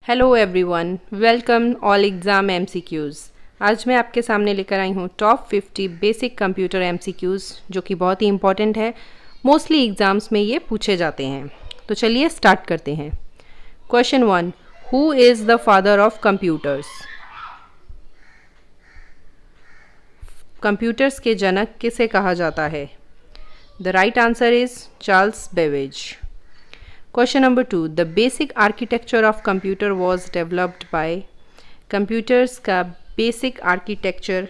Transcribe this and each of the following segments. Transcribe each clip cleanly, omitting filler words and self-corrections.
Hello everyone, welcome all exam MCQs. आज मैं आपके सामने लेकर आई हूँ टॉप 50 बेसिक कंप्यूटर एमसीक्यूज़ जो कि बहुत ही इंपॉर्टेंट है। मोस्टली एग्ज़ाम्स में ये पूछे जाते हैं। तो चलिए स्टार्ट करते हैं। Question 1, who is the father of computers? Computers के जनक किसे कहा जाता है? The right answer is Charles Babbage. Question number 2. The basic architecture of computer was developed by. Computers का basic architecture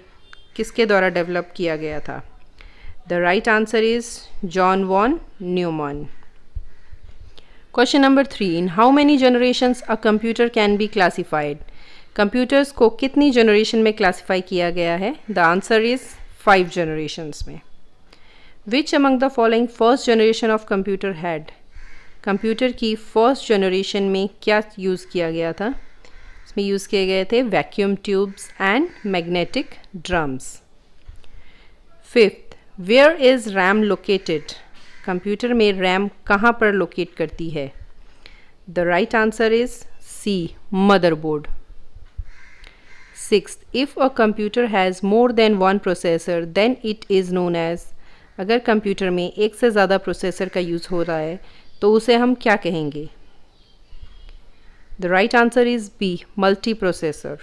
किसके द्वारा develop किया गया था? The right answer is John von Neumann. Question number 3. In how many generations a computer can be classified? Computers को कितनी generation में classify किया गया है? The answer is 5 generations में. Which among the following first generation of computer had? Computer की first generation में क्या यूज़ किया गया था? इसमें यूज़ किए गए थे vacuum tubes and magnetic drums. Fifth, where is RAM located? Computer में रैम कहाँ पर लोकेट करती है? The right answer is C, motherboard. Sixth, if a computer has more than one processor then it is known as. अगर computer में एक से ज़्यादा प्रोसेसर का यूज़ हो रहा है तो उसे हम क्या कहेंगे? The right answer is B, multi processor.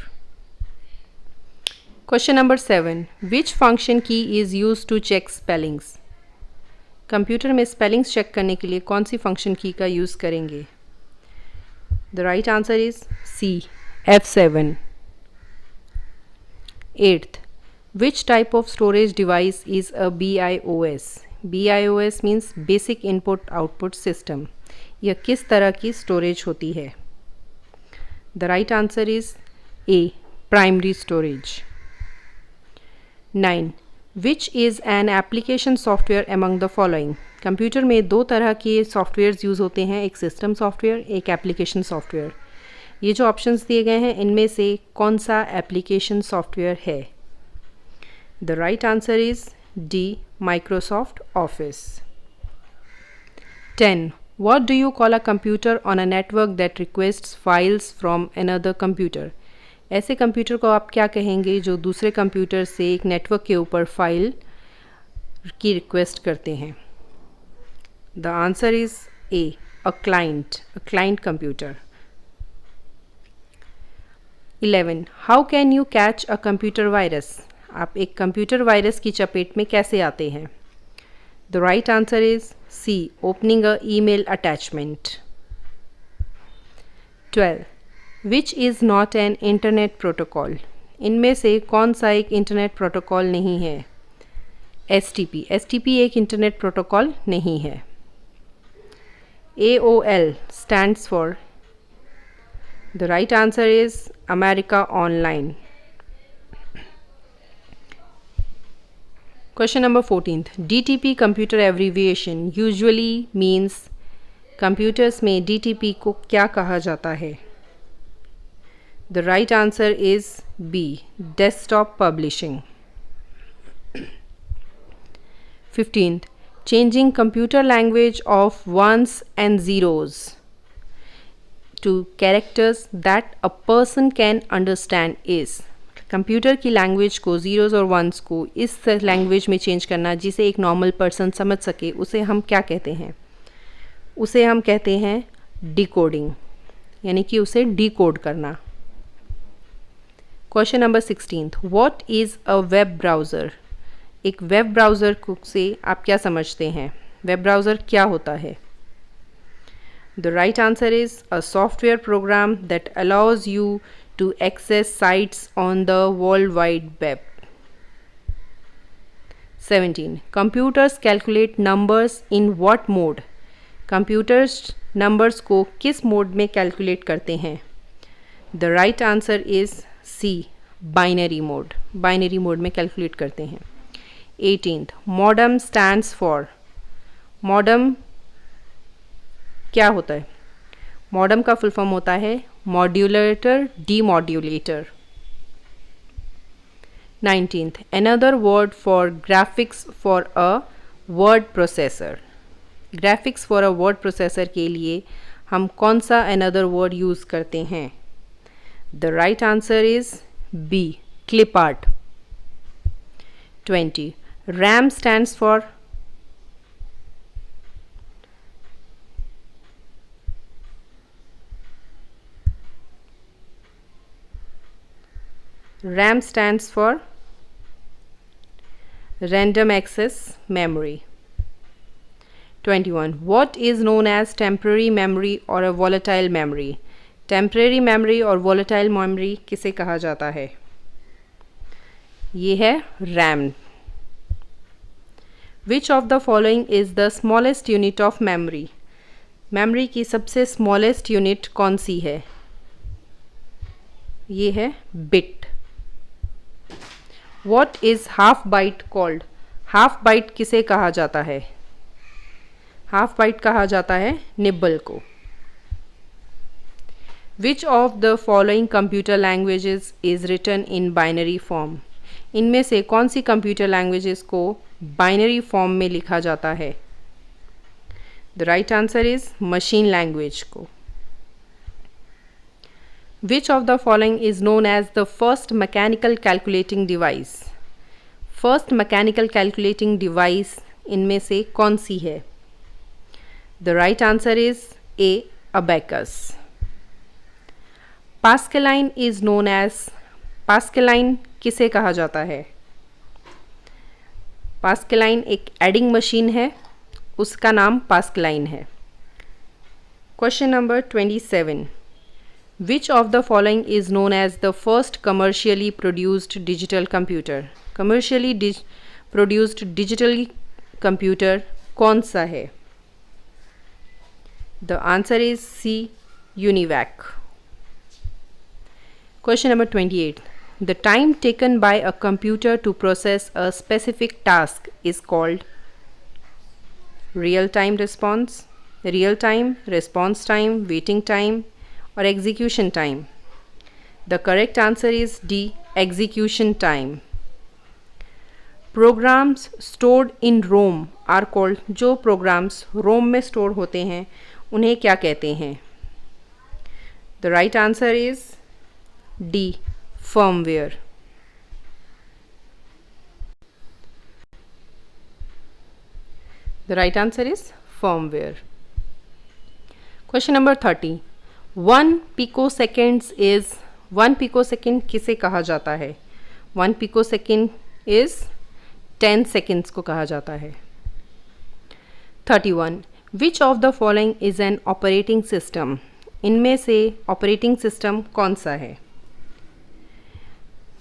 Question number 7, which function key is use to check spellings? Computer में स्पेलिंग्स चेक करने के लिए कौन सी फंक्शन की का यूज़ करेंगे? The right answer is C, F7। Eighth, which type of storage device is a BIOS? BIOS means basic input output system. यह किस तरह की स्टोरेज होती है? The right answer is A, primary storage. 9, which is an application software among the following? Computer में दो तरह के सॉफ्टवेयर्स यूज़ होते हैं, एक सिस्टम सॉफ्टवेयर, एक एप्लीकेशन सॉफ्टवेयर। ये जो ऑप्शंस दिए गए हैं इनमें से कौन सा एप्लीकेशन सॉफ्टवेयर है? The right answer is D, Microsoft Office. 10. What do you call a computer on a network that requests files from another computer? ऐसे कंप्यूटर को आप क्या कहेंगे जो दूसरे कंप्यूटर से एक नेटवर्क के ऊपर फाइल की रिक्वेस्ट करते हैं? The answer is A, a client computer. 11. How can you catch a computer virus? आप एक कंप्यूटर वायरस की चपेट में कैसे आते हैं? The right answer is C, opening a email attachment. 12. Which is not an internet protocol? इनमें से कौन सा एक इंटरनेट प्रोटोकॉल नहीं है? STP एक इंटरनेट प्रोटोकॉल नहीं है। AOL stands for. The right answer is America online. Question number 14th. DTP computer abbreviation usually means. computers में DTP को क्या कहा जाता है? The right answer is B, desktop publishing. 15th. Changing computer language of ones and zeros to characters that a person can understand is. Computer की language को zeros और once को इस लैंग्वेज में चेंज करना जिसे एक नॉर्मल पर्सन समझ सके, उसे हम क्या कहते हैं? उसे हम कहते हैं डिकोडिंग, यानी कि उसे डिकोड करना। Question number 16th. What is a web browser? एक वेब ब्राउज़र से आप क्या समझते हैं? वेब ब्राउज़र क्या होता है? The right answer is a software program that allows you to access sites on the World Wide Web. 17. Computers calculate numbers in what mode? Computers numbers को किस मोड में कैलकुलेट करते हैं? The right answer is C, binary mode. Binary mode में calculate करते हैं। 18th. Modem stands for. Modem क्या होता है? मॉडम का फुल फॉर्म होता है modulator demodulator. 19th. Another word for graphics for a word processor. Graphics for a word processor के लिए हम कौन सा another word यूज़ करते हैं? The right answer is B, clip art. 20. RAM stands for random access memory. 21. What is known as temporary memory or a volatile memory? Temporary memory और volatile memory किसे कहा जाता है? ये है RAM. Which of the following is the smallest unit of memory? Memory की सबसे smallest unit कौन सी है? ये है bit. What is half byte called? Half byte किसे कहा जाता है? हाफ बाइट कहा जाता है निब्बल को. Which of the following computer languages is written in binary form? इनमें से कौन सी कंप्यूटर लैंग्वेजेस को बाइनरी फॉर्म में लिखा जाता है? The right answer is machine language को. Which of the following is known as the first mechanical calculating device? First mechanical calculating device इनमें से कौन सी है? The right answer is A, abacus. Pascaline is known as, Pascaline किसे कहा जाता है? पास्केलाइन एक एडिंग मशीन है, उसका नाम पास्केलाइन है. Question number 27. Which of the following is known as the first commercially produced digital computer? Commercially produced digital computer कौन सा है? The answer is C, UNIVAC. Question number 28. The time taken by a computer to process a specific task is called real-time response, real-time, response time, waiting time, or execution time. The correct answer is D, execution time. Programs stored in ROM are called, जो programs ROM में store होते हैं उन्हें क्या कहते हैं? The right answer is D, firmware. The right answer is firmware. Question number 30. 1 picosecond is, 1 picosecond किसे कहा जाता है? 1 picosecond is 10 seconds को कहा जाता है. 31. Which of the following is an operating system? इनमें से ऑपरेटिंग सिस्टम कौन सा है?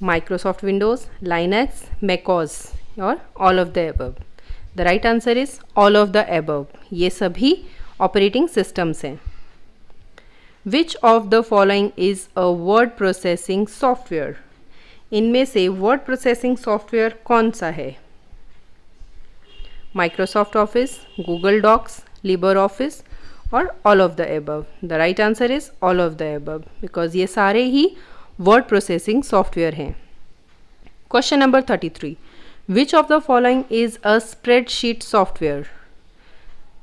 माइक्रोसॉफ्ट विंडोज़, लाइनक्स, मैकओएस और all of the above. The right answer is all of the above. ये सभी ऑपरेटिंग सिस्टम्स हैं. Which of the following is a word processing software? इनमें से वर्ड प्रोसेसिंग सॉफ्टवेयर कौन सा है? Microsoft Office, Google Docs, LibreOffice और all of the above. The right answer is all of the above, because ये सारे ही word processing software हैं. Question number 33. Which of the following is a spreadsheet software?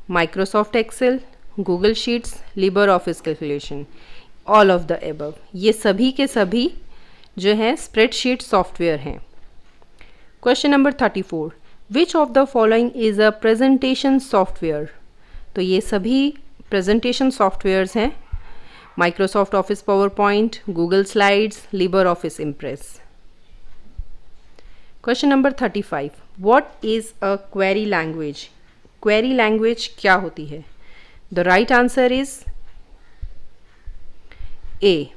Microsoft Excel, Google Sheets, Libre Office calculation, all of the above. ये सभी के सभी जो हैं स्प्रेडशीट सॉफ्टवेयर हैं. Question number 34. Which of the following is a presentation software? तो ये सभी प्रेजेंटेशन सॉफ्टवेयर्स हैं. Microsoft Office PowerPoint, Google Slides, Libre Office Impress. Question number 35. What is a query language? Query language क्या होती है? The right answer is A.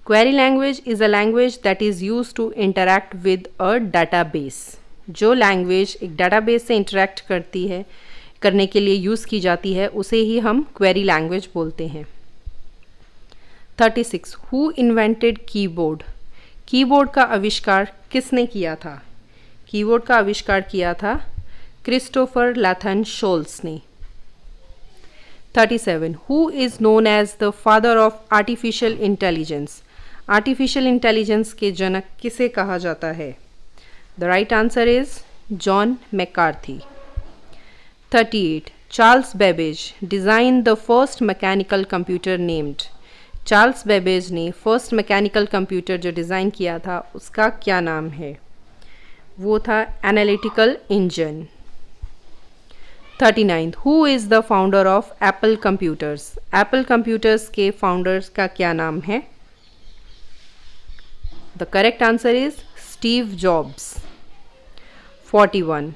Query language is a language that is use to interact with a database. जो language एक database से interact करने के लिए use की जाती है उसे ही हम क्वेरी लैंग्वेज बोलते हैं. 36. Who invented keyboard? कीबोर्ड का आविष्कार किसने किया था? कीबोर्ड का आविष्कार किया था क्रिस्टोफर लाथन शोल्स ने. 37. Who is known as the father of artificial intelligence? Artificial intelligence के जनक किसे कहा जाता है? The right answer is John McCarthy. 38. Charles Babbage designed the first mechanical computer named. Charles Babbage ने फर्स्ट मैकेनिकल कंप्यूटर जो design किया था उसका क्या नाम है? वो था analytical engine. 39 who is the founder of Apple computers? Apple computers के फाउंडर्स का क्या नाम है? The correct answer is Steve jobs. 41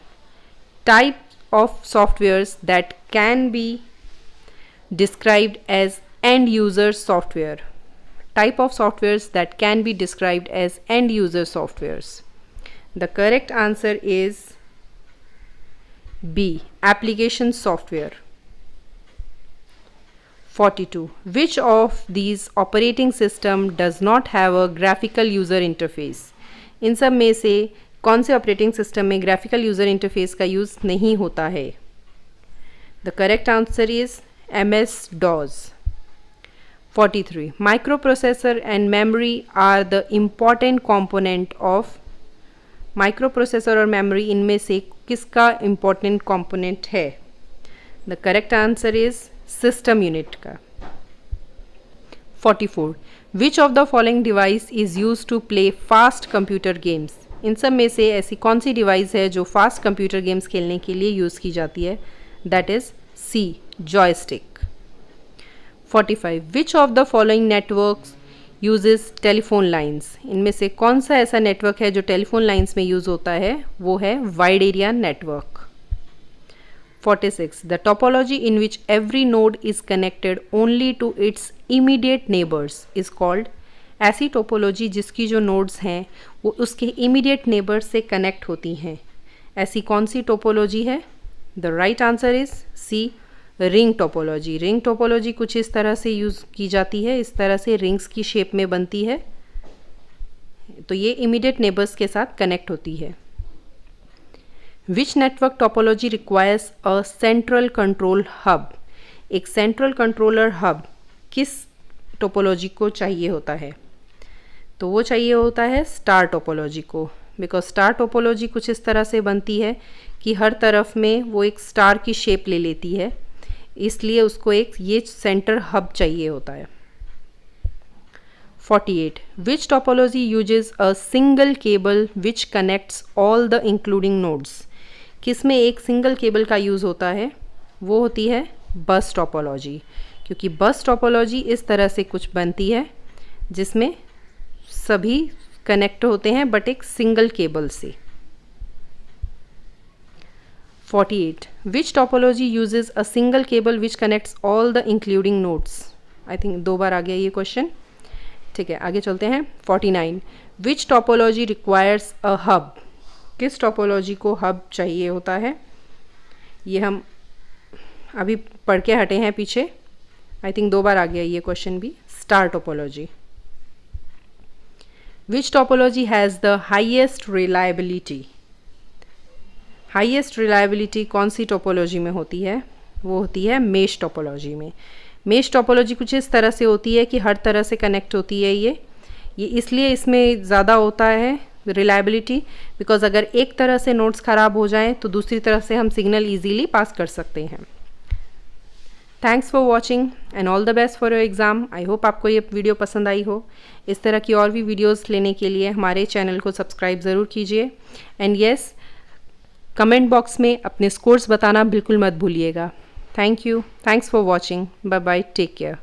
type of softwares that can be described as end user software. Type of softwares that can be described as end user softwares. The correct answer is B, application software. 42 which of these operating system does not have a graphical user interface? इन सब में से कौन से operating system में graphical user interface का use नहीं होता है? The correct answer is MS-DOS। 43 micro processor and memory are the important component of. Micro processor और मेमोरी इनमें से किसका इम्पॉर्टेंट कॉम्पोनेंट है? The correct answer is system unit का। 44 which of the following device is use to play fast computer games? इन सब में से ऐसी कौन सी डिवाइस है जो फास्ट कंप्यूटर गेम्स खेलने के लिए यूज़ की जाती है? That is C, joystick. 45 which of the following networks uses telephone lines? इनमें से कौन सा ऐसा नेटवर्क है जो टेलीफोन लाइन्स में यूज़ होता है? वो है wide area network. 46 the topology in which every node is connected only to its immediate neighbours is called. ऐसी टोपोलॉजी जिसकी जो नोड्स हैं वो उसके इमीडिएट नेबर से कनेक्ट होती हैं, ऐसी कौन सी टोपोलॉजी है? The right answer is C, ring topology. Ring topology कुछ इस तरह से यूज़ की जाती है, इस तरह से रिंग्स की शेप में बनती है, तो ये इमीडिएट नेबर्स के साथ कनेक्ट होती है। Which network topology requires a central control hub? एक सेंट्रल कंट्रोलर हब किस टोपोलॉजी को चाहिए होता है? तो वो चाहिए होता है स्टार टोपोलॉजी को, बिकॉज स्टार टोपोलॉजी कुछ इस तरह से बनती है कि हर तरफ में वो एक स्टार की शेप ले लेती है, इसलिए उसको एक ये सेंटर हब चाहिए होता है। 48 which topology uses a single cable which connects all the including nodes? किसमें एक सिंगल केबल का यूज़ होता है? वो होती है बस टोपोलॉजी, क्योंकि बस टोपोलॉजी इस तरह से कुछ बनती है जिसमें सभी कनेक्ट होते हैं बट एक सिंगल केबल से। 48 which topology uses a single cable which connects all the including nodes? I think 2 बार आ गया ये क्वेश्चन। ठीक है, आगे चलते हैं। 49 which topology requires a hub? किस टोपोलॉजी को हब चाहिए होता है? ये हम अभी पढ़ के हटे हैं पीछे, आई थिंक 2 बार आ गया ये क्वेश्चन भी। Star topology. Which topology has the highest reliability? Highest reliability कौन सी टोपोलॉजी में होती है? वो होती है मेश टोपोलॉजी में। मेश टोपोलॉजी कुछ इस तरह से होती है कि हर तरह से कनेक्ट होती है ये इसलिए इसमें ज़्यादा होता है रिलायबिलिटी, बिकॉज अगर एक तरह से नोड्स ख़राब हो जाएं तो दूसरी तरफ से हम सिग्नल ईजीली पास कर सकते हैं। Thanks for watching and all the best for your exam. I hope आपको ये वीडियो पसंद आई हो। इस तरह की और भी वीडियोस लेने के लिए हमारे चैनल को सब्सक्राइब ज़रूर कीजिए। एंड येस, कमेंट बॉक्स में अपने स्कोर्स बताना बिल्कुल मत भूलिएगा। Thank you, thanks for watching, bye bye, take care.